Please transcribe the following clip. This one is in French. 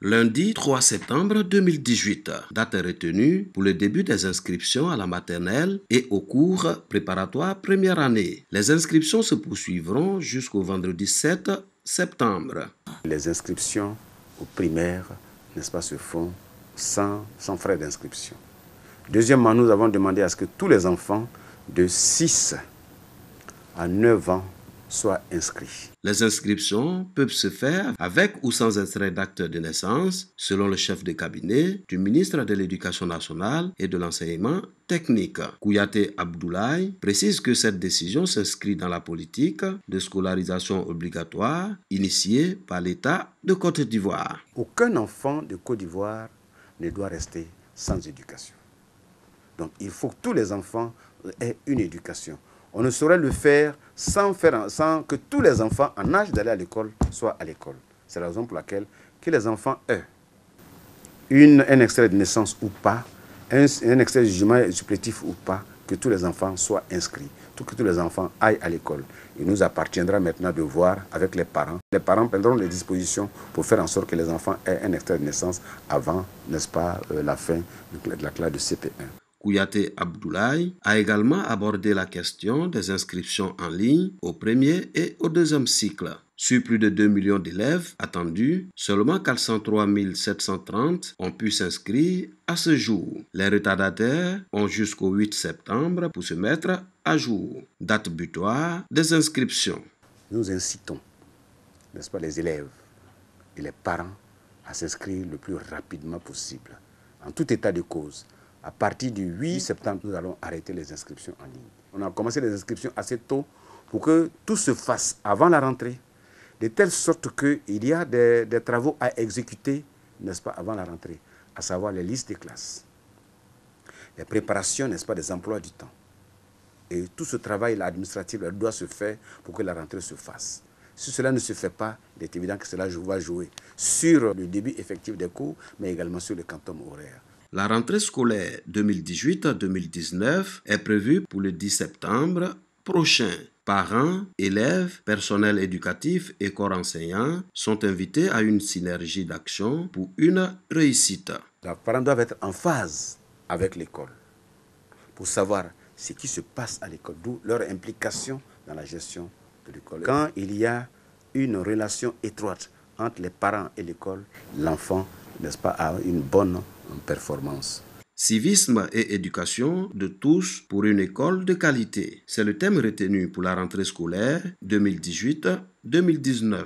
Lundi 3 septembre 2018, date retenue pour le début des inscriptions à la maternelle et aux cours préparatoires première année. Les inscriptions se poursuivront jusqu'au vendredi 7 septembre. Les inscriptions aux primaires, n'est-ce pas, se font sans frais d'inscription. Deuxièmement, nous avons demandé à ce que tous les enfants de 6 à 9 ans soient inscrits. Les inscriptions peuvent se faire avec ou sans extrait d'acte de naissance, selon le chef de cabinet du ministre de l'Éducation nationale et de l'enseignement technique. Kouyaté Abdoulaye précise que cette décision s'inscrit dans la politique de scolarisation obligatoire initiée par l'État de Côte d'Ivoire. Aucun enfant de Côte d'Ivoire ne doit rester sans éducation. Donc il faut que tous les enfants aient une éducation. On ne saurait le faire sans que tous les enfants en âge d'aller à l'école soient à l'école. C'est la raison pour laquelle que les enfants aient un extrait de naissance ou pas, un extrait de jugement supplétif ou pas, que tous les enfants soient inscrits, que tous les enfants aillent à l'école. Il nous appartiendra maintenant de voir avec les parents. Les parents prendront les dispositions pour faire en sorte que les enfants aient un extrait de naissance avant, n'est-ce pas, la fin de la classe de CP1. Kouyaté Abdoulaye a également abordé la question des inscriptions en ligne au premier et au deuxième cycle. Sur plus de 2 millions d'élèves attendus, seulement 403 730 ont pu s'inscrire à ce jour. Les retardataires ont jusqu'au 8 septembre pour se mettre à jour. Date butoir des inscriptions. Nous incitons, n'est-ce pas, les élèves et les parents à s'inscrire le plus rapidement possible, en tout état de cause. À partir du 8 septembre, nous allons arrêter les inscriptions en ligne. On a commencé les inscriptions assez tôt pour que tout se fasse avant la rentrée, de telle sorte qu'il y a des travaux à exécuter, n'est-ce pas, avant la rentrée, à savoir les listes des classes, les préparations, n'est-ce pas, des emplois du temps. Et tout ce travail administratif doit se faire pour que la rentrée se fasse. Si cela ne se fait pas, il est évident que cela va jouer sur le début effectif des cours, mais également sur le quantum horaire. La rentrée scolaire 2018-2019 est prévue pour le 10 septembre prochain. Parents, élèves, personnel éducatif et corps enseignants sont invités à une synergie d'action pour une réussite. Les parents doivent être en phase avec l'école pour savoir ce qui se passe à l'école, d'où leur implication dans la gestion de l'école. Quand il y a une relation étroite entre les parents et l'école, l'enfant, n'est-ce pas, a une bonne performance. Civisme et éducation de tous pour une école de qualité. C'est le thème retenu pour la rentrée scolaire 2018-2019.